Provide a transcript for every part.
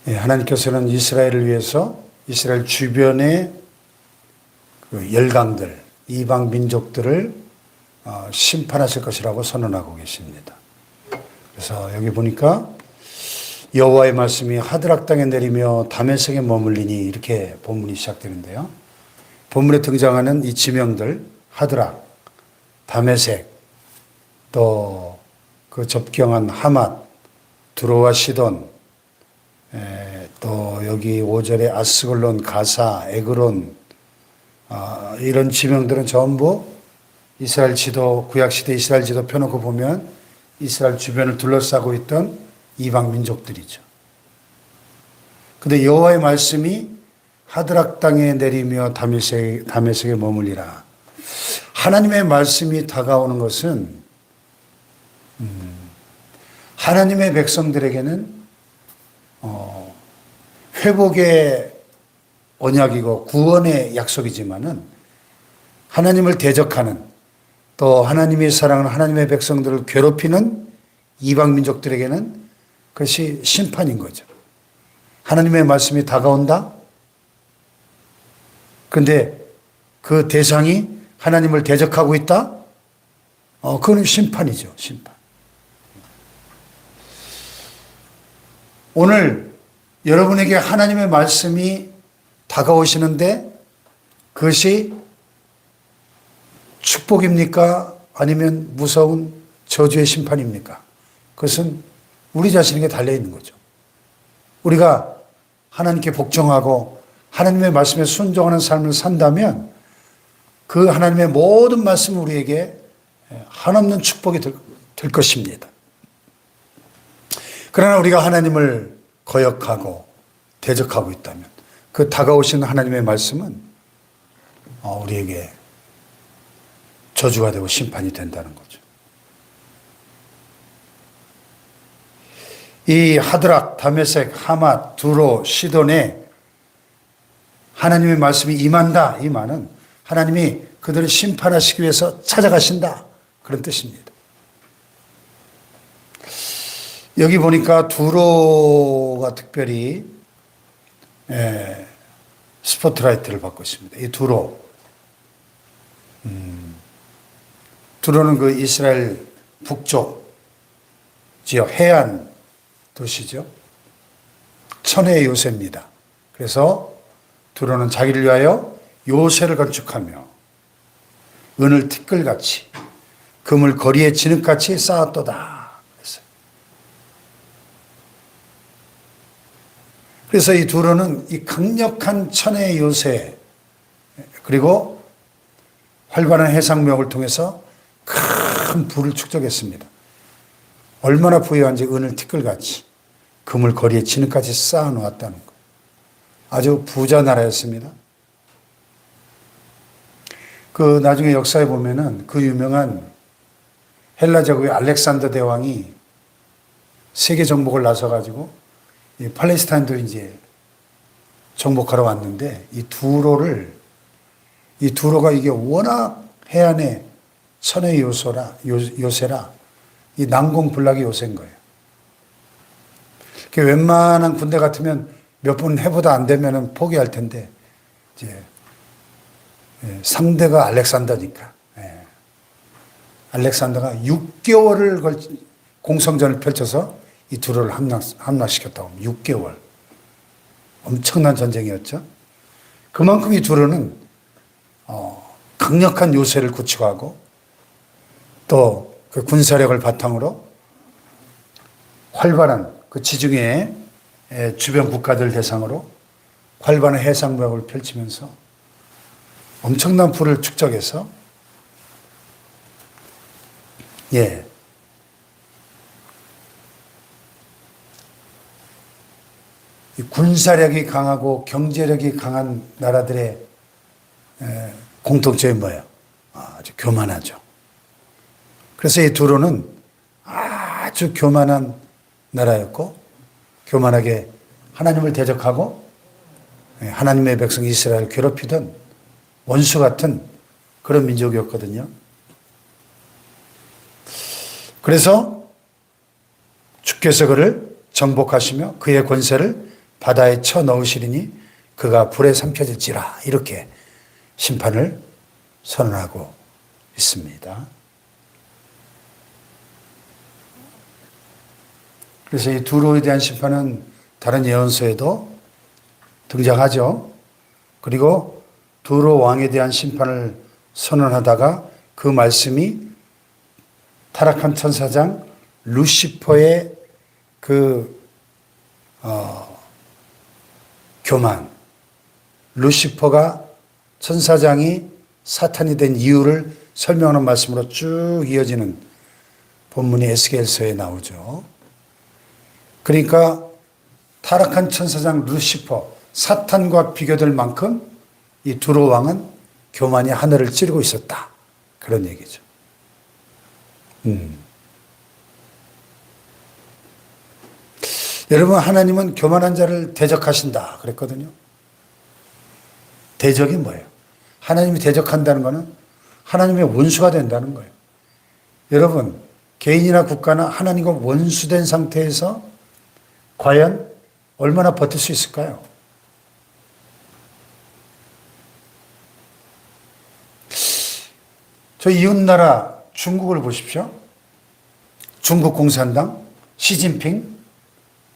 하나님께서는 이스라엘을 위해서 이스라엘 주변의 그 열강들, 이방 민족들을 심판하실 것이라고 선언하고 계십니다. 그래서 여기 보니까 여호와의 말씀이 하드락 땅에 내리며 다메섹에 머물리니 이렇게 본문이 시작되는데요. 본문에 등장하는 이 지명들 하드락, 다메섹, 또 그 접경한 하맛, 두로와 시돈, 또 여기 5절에 아스글론, 가사, 에그론, 이런 지명들은 전부 이스라엘 지도, 구약시대 이스라엘 지도 펴놓고 보면 이스라엘 주변을 둘러싸고 있던 이방 민족들이죠. 근데 여호와의 말씀이 하드락 땅에 내리며 다메섹에 머물리라. 하나님의 말씀이 다가오는 것은 하나님의 백성들에게는 회복의 언약이고 구원의 약속이지만은 하나님을 대적하는 또 하나님이 사랑하는 하나님의 백성들을 괴롭히는 이방 민족들에게는 그것이 심판인 거죠. 하나님의 말씀이 다가온다? 그런데 그 대상이 하나님을 대적하고 있다? 그건 심판이죠, 심판. 오늘 여러분에게 하나님의 말씀이 다가오시는데 그것이 축복입니까? 아니면 무서운 저주의 심판입니까? 그것은 우리 자신에게 달려있는 거죠. 우리가 하나님께 복종하고 하나님의 말씀에 순종하는 삶을 산다면 그 하나님의 모든 말씀은 우리에게 한없는 축복이 될 것입니다. 그러나 우리가 하나님을 거역하고 대적하고 있다면 그 다가오신 하나님의 말씀은 우리에게 저주가 되고 심판이 된다는 거죠. 이 하드락, 다메섹, 하맛, 두로, 시돈에 하나님의 말씀이 임한다. 이 말은 하나님이 그들을 심판하시기 위해서 찾아가신다. 그런 뜻입니다. 여기 보니까 두로가 특별히 스포트라이트를 받고 있습니다. 이 두로. 두로는 그 이스라엘 북쪽 지역 해안 도시죠. 천혜의 요새입니다. 그래서 두로는 자기를 위하여 요새를 건축하며 은을 티끌같이 금을 거리에 진흙같이 쌓았도다. 그래서 이 두로는 이 강력한 천혜의 요새 그리고 활발한 해상무역을 통해서 큰 부를 축적했습니다. 얼마나 부유한지 은을 티끌같이 금을 거리에 진흙같이 쌓아놓았다는 것. 아주 부자 나라였습니다. 그 나중에 역사에 보면은 그 유명한 헬라 제국의 알렉산더 대왕이 세계 정복을 나서가지고 이 팔레스타인도 이제 정복하러 왔는데 이 두로가 이게 워낙 해안의 천의 요새라 이 난공불락의 요새인 거예요. 웬만한 군대 같으면 몇 번 해보다 안 되면 포기할 텐데 이제 상대가 알렉산더니까 알렉산더가 6개월을 공성전을 펼쳐서 이 두로를 함락시켰다고 합니다. 6개월. 엄청난 전쟁이었죠. 그만큼 이 두로는 강력한 요새를 구축하고 또 그 군사력을 바탕으로 활발한 그 지중해 주변 국가들 대상으로 활발한 해상무역을 펼치면서 엄청난 부를 축적해서 군사력이 강하고 경제력이 강한 나라들의 공통점이 뭐예요? 아주 교만하죠. 그래서 이 두로는 아주 교만한 나라였고 교만하게 하나님을 대적하고 하나님의 백성 이스라엘을 괴롭히던 원수 같은 그런 민족이었거든요. 그래서 주께서 그를 정복하시며 그의 권세를 바다에 쳐 넣으시리니 그가 불에 삼켜질지라. 이렇게 심판을 선언하고 있습니다. 그래서 이 두로에 대한 심판은 다른 예언서에도 등장하죠. 그리고 두로 왕에 대한 심판을 선언하다가 그 말씀이 타락한 천사장 루시퍼의 교만, 루시퍼가 천사장이 사탄이 된 이유를 설명하는 말씀으로 쭉 이어지는 본문이 에스겔서에 나오죠. 그러니까 타락한 천사장 루시퍼, 사탄과 비교될 만큼 이 두로 왕은 교만이 하늘을 찌르고 있었다. 그런 얘기죠. 여러분, 하나님은 교만한 자를 대적하신다 그랬거든요. 대적이 뭐예요? 하나님이 대적한다는 것은 하나님의 원수가 된다는 거예요. 여러분, 개인이나 국가나 하나님과 원수된 상태에서 과연 얼마나 버틸 수 있을까요? 저희 이웃나라 중국을 보십시오. 중국 공산당, 시진핑,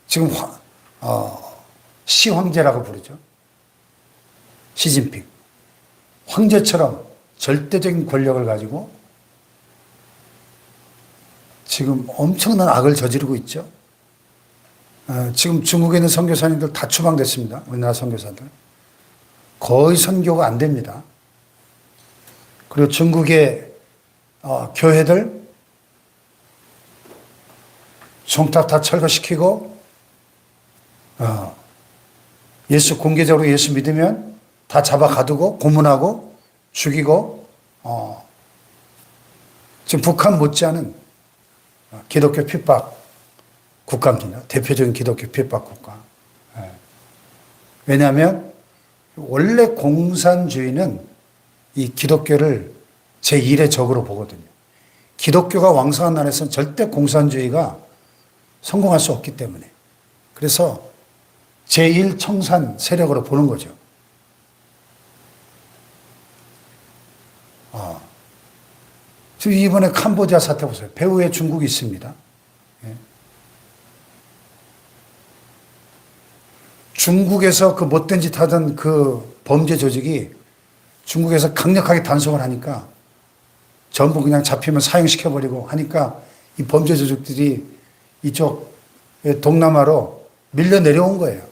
지금 시황제라고 부르죠. 시진핑. 황제처럼 절대적인 권력을 가지고 지금 엄청난 악을 저지르고 있죠. 지금 중국에 있는 선교사님들 다 추방됐습니다. 우리나라 선교사들. 거의 선교가 안 됩니다. 그리고 중국의 교회들 종탑 다 철거시키고 예수 공개적으로 예수 믿으면 다 잡아 가두고 고문하고 죽이고 지금 북한 못지않은 기독교 핍박 국가입니다. 대표적인 기독교 핍박 국가. 왜냐하면 원래 공산주의는 이 기독교를 제1의 적으로 보거든요. 기독교가 왕성한 나라에서는 절대 공산주의가 성공할 수 없기 때문에. 그래서 제1청산 세력으로 보는 거죠. 지금 이번에 캄보디아 사태 보세요. 배후에 중국이 있습니다. 예. 중국에서 그 못된 짓 하던 그 범죄 조직이 중국에서 강력하게 단속을 하니까 전부 그냥 잡히면 사형시켜버리고 하니까 이 범죄 조직들이 이쪽 동남아로 밀려 내려온 거예요.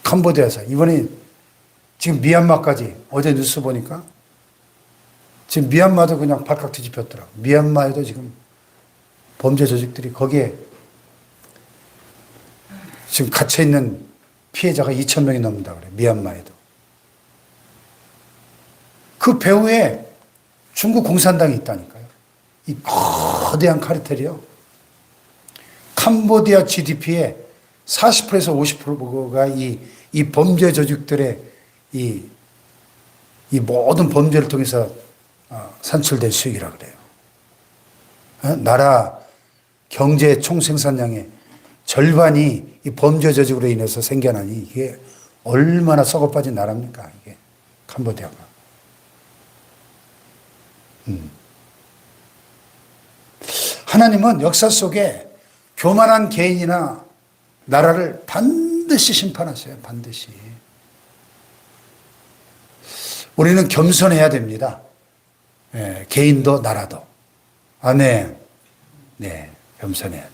캄보디아에서. 이번에 지금 미얀마까지 어제 뉴스 보니까 지금 미얀마도 그냥 발칵 뒤집혔더라고요. 미얀마에도 지금 범죄 조직들이 거기에 지금 갇혀있는 피해자가 2,000명이 넘는다 그래요. 미얀마에도. 그 배후에 중국 공산당이 있다니까요. 이 거대한 카르텔이요. 캄보디아 GDP의 40%에서 50%가 이 범죄 조직들의 이 모든 범죄를 통해서 산출된 수익이라 그래요. 나라 경제 총생산량의 절반이 이 범죄 조직으로 인해서 생겨나니 이게 얼마나 썩어빠진 나라입니까? 이게 캄보디아가. 하나님은 역사 속에 교만한 개인이나 나라를 반드시 심판하세요. 반드시. 우리는 겸손해야 됩니다. 예, 개인도 나라도. 아멘. 네, 겸손해야 돼요.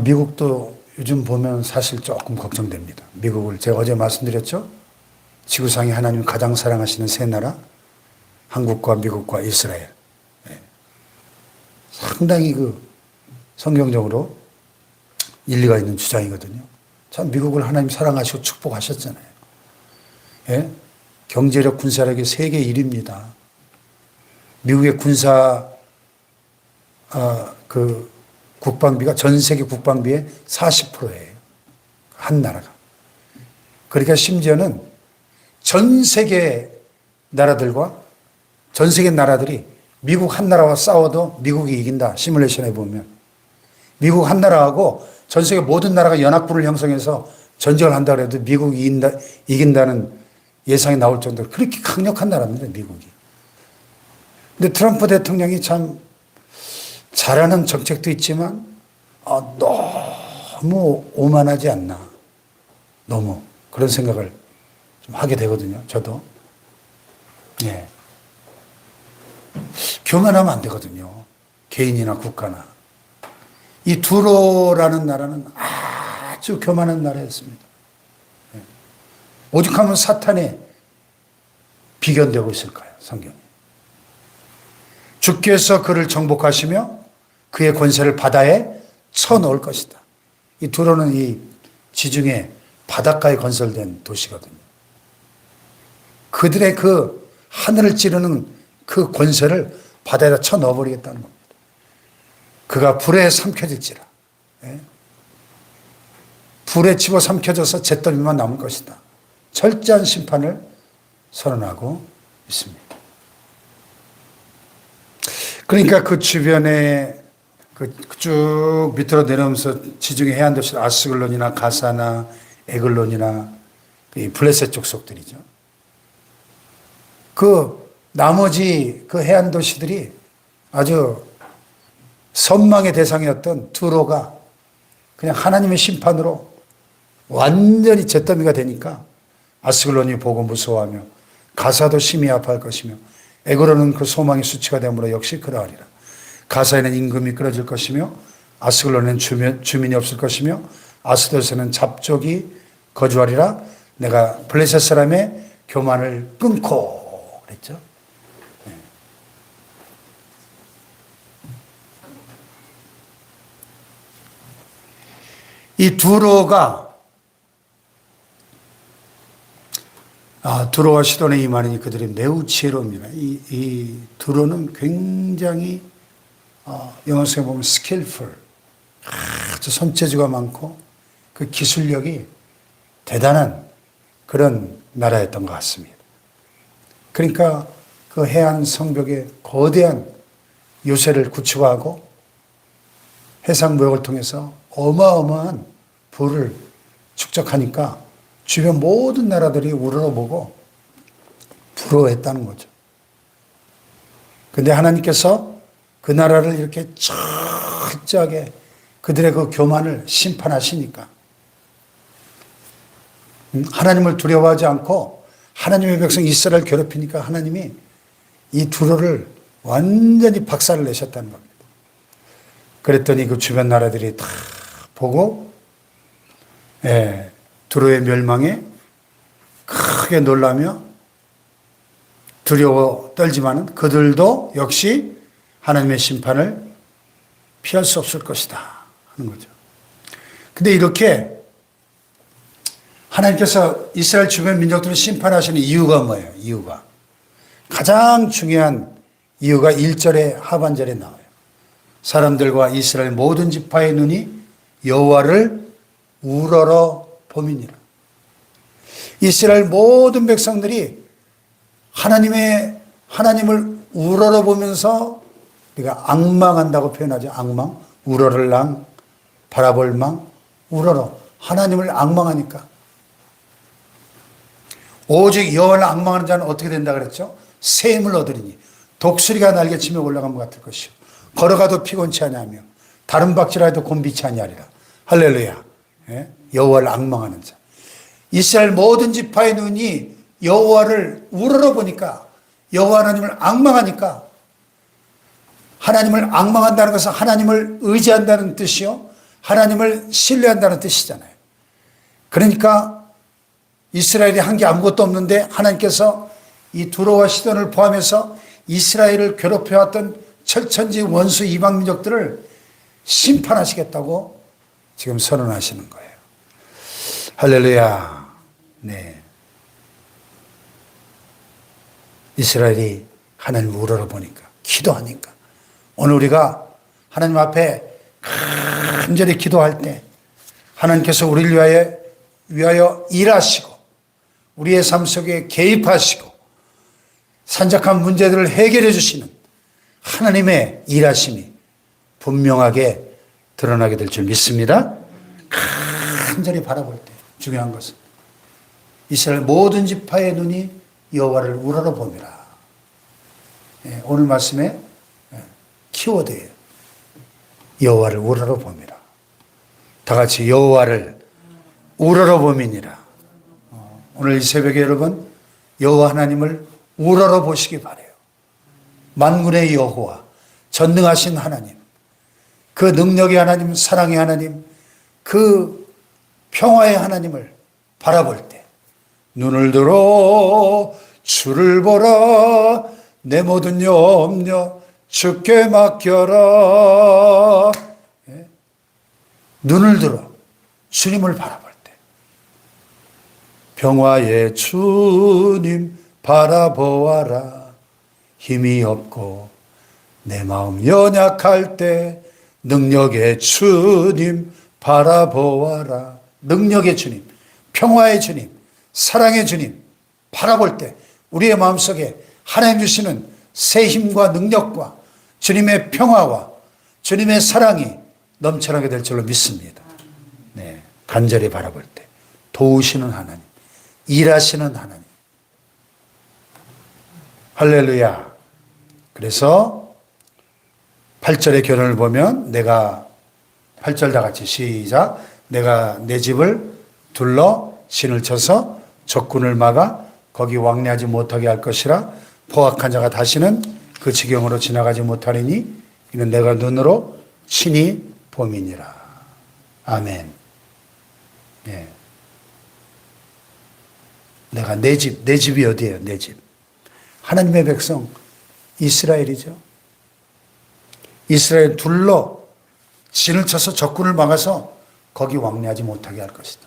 미국도 요즘 보면 사실 조금 걱정됩니다. 미국을 제가 어제 말씀드렸죠? 지구상에 하나님 가장 사랑하시는 세 나라, 한국과 미국과 이스라엘. 네. 상당히 성경적으로 일리가 있는 주장이거든요. 참 미국을 하나님 사랑하시고 축복하셨잖아요. 예? 경제력, 군사력이 세계 1위입니다. 미국의 군사 국방비가 전 세계 국방비의 40%예요. 한 나라가. 그러니까 심지어는 전 세계 나라들이 미국 한 나라와 싸워도 미국이 이긴다. 시뮬레이션에 보면. 미국 한 나라하고 전 세계 모든 나라가 연합군을 형성해서 전쟁을 한다 그래도 미국이 이긴다는 예상이 나올 정도로 그렇게 강력한 나라입니다, 미국이. 근데 트럼프 대통령이 참 잘하는 정책도 있지만 너무 오만하지 않나. 너무 그런 생각을 좀 하게 되거든요, 저도. 예. 교만하면 안 되거든요. 개인이나 국가나. 이 두로라는 나라는 아주 교만한 나라였습니다. 예. 오죽하면 사탄에 비견되고 있을까요, 성경이. 주께서 그를 정복하시며 그의 권세를 바다에 쳐넣을 것이다. 이 두로는 이 지중해 바닷가에 건설된 도시거든요. 그들의 그 하늘을 찌르는 그 권세를 바다에다 쳐넣어버리겠다는 겁니다. 그가 불에 삼켜질지라. 예? 불에 집어 삼켜져서 잿더미만 남을 것이다. 철저한 심판을 선언하고 있습니다. 그러니까 그 주변에 쭉 밑으로 내려오면서 지중해 해안 도시 아스글론이나 가사나 에글론이나 이 블레셋 족속들이죠. 그 나머지 그 해안 도시들이 아주 선망의 대상이었던 두로가 그냥 하나님의 심판으로 완전히 잿더미가 되니까 아스글론이 보고 무서워하며 가사도 심히 아파할 것이며 에글론은 그 소망의 수치가 되므로 역시 그러하리라. 가사에는 임금이 끊어질 것이며 아스글론에는 주민이 없을 것이며 아스돗에는 잡족이 거주하리라. 내가 블레셋 사람의 교만을 끊고 그랬죠. 네. 이 두로가 두로와 시돈에 임하니 그들이 매우 지혜로웁니다. 이 두로는 굉장히 영어에서 보면 skillful, 아주 손재주가 많고 그 기술력이 대단한 그런 나라였던 것 같습니다. 그러니까 그 해안 성벽에 거대한 요새를 구축하고 해상무역을 통해서 어마어마한 부를 축적하니까 주변 모든 나라들이 우러러보고 부러워했다는 거죠. 그런데 하나님께서 그 나라를 이렇게 철저하게 그들의 그 교만을 심판하시니까 하나님을 두려워하지 않고 하나님의 백성 이스라엘을 괴롭히니까 하나님이 이 두로를 완전히 박살을 내셨다는 겁니다. 그랬더니 그 주변 나라들이 다 보고 두로의 멸망에 크게 놀라며 두려워 떨지만은 그들도 역시 하나님의 심판을 피할 수 없을 것이다 하는 거죠. 근데 이렇게 하나님께서 이스라엘 주변 민족들을 심판하시는 이유가 뭐예요? 이유가 가장 중요한 이유가 1절의 하반절에 나와요. 사람들과 이스라엘 모든 지파의 눈이 여호와를 우러러 봄이니라. 이스라엘 모든 백성들이 하나님을 우러러 보면서 우리가 악망한다고 표현하죠. 악망, 우러를 랑, 바라볼 망, 우러러. 하나님을 악망하니까. 오직 여호와를 악망하는 자는 어떻게 된다 그랬죠? 샘을 얻으리니 독수리가 날개치며 올라간 것 같을 것이요 걸어가도 피곤치 아니하며 다른 박질하여도 곤비치 아니하리라. 할렐루야. 여호와를 악망하는 자. 이스라엘 모든 지파의 눈이 여호와를 우러러 보니까 여호와 하나님을 악망하니까 하나님을 악망한다는 것은 하나님을 의지한다는 뜻이요 하나님을 신뢰한다는 뜻이잖아요. 그러니까 이스라엘이 한 게 아무것도 없는데 하나님께서 이 두로와 시돈을 포함해서 이스라엘을 괴롭혀왔던 철천지 원수 이방 민족들을 심판하시겠다고 지금 선언하시는 거예요. 할렐루야. 네. 이스라엘이 하나님을 우러러보니까 기도하니까 오늘 우리가 하나님 앞에 간절히 기도할 때 하나님께서 우리를 위하여 일하시고 우리의 삶 속에 개입하시고 산적한 문제들을 해결해 주시는 하나님의 일하심이 분명하게 드러나게 될 줄 믿습니다. 간절히 바라볼 때 중요한 것은 이스라엘 모든 지파의 눈이 여호와를 우러러보미라. 오늘 말씀의 키워드예요. 여호와를 우러러보미라. 다 같이 여호와를 우러러보미니라. 오늘 이 새벽에 여러분 여호와 하나님을 우러러보시기 바라요. 만군의 여호와, 전능하신 하나님, 그 능력의 하나님, 사랑의 하나님, 그 평화의 하나님을 바라볼 때 눈을 들어 주를 보라, 내 모든 염려 주께 맡겨라. 눈을 들어 주님을 바라볼 때 평화의 주님 바라보아라. 힘이 없고 내 마음 연약할 때 능력의 주님 바라보아라. 능력의 주님, 평화의 주님, 사랑의 주님 바라볼 때 우리의 마음속에 하나님 주시는 새 힘과 능력과 주님의 평화와 주님의 사랑이 넘쳐나게 될 줄로 믿습니다. 네, 간절히 바라볼 때 도우시는 하나님, 일하시는 하나님. 할렐루야. 그래서 8절의 결론을 보면 내가 8절 다 같이 시작. 내가 내 집을 둘러 신을 쳐서 적군을 막아 거기 왕래하지 못하게 할 것이라. 포악한 자가 다시는 그 지경으로 지나가지 못하리니 이는 내가 눈으로 친히 봄이니라. 아멘. 예. 내가 내 집이 어디예요? 내 집. 하나님의 백성 이스라엘이죠. 이스라엘 둘러 진을 쳐서 적군을 막아서 거기 왕래하지 못하게 할 것이다.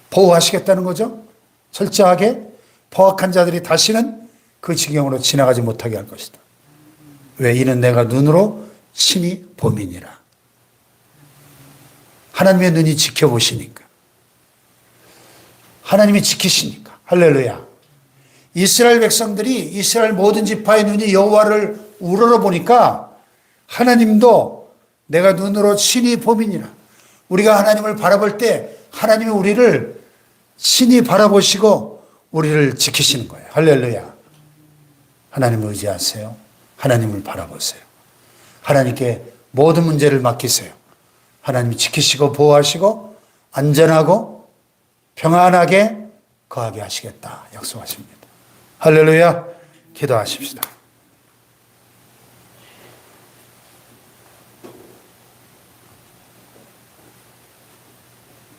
보호하시겠다는 거죠. 철저하게 포악한 자들이 다시는 그 지경으로 지나가지 못하게 할 것이다. 왜? 이는 내가 눈으로 친히 봄이니라. 하나님의 눈이 지켜보시니까. 하나님이 지키시니까. 할렐루야. 이스라엘 백성들이 이스라엘 모든 지파의 눈이 여호와를 우러러보니까 하나님도 내가 눈으로 친히 봄이니라. 우리가 하나님을 바라볼 때 하나님이 우리를 친히 바라보시고 우리를 지키시는 거예요. 할렐루야. 하나님을 의지하세요. 하나님을 바라보세요. 하나님께 모든 문제를 맡기세요. 하나님이 지키시고 보호하시고 안전하고 평안하게 거하게 하시겠다 약속하십니다. 할렐루야. 기도하십시다.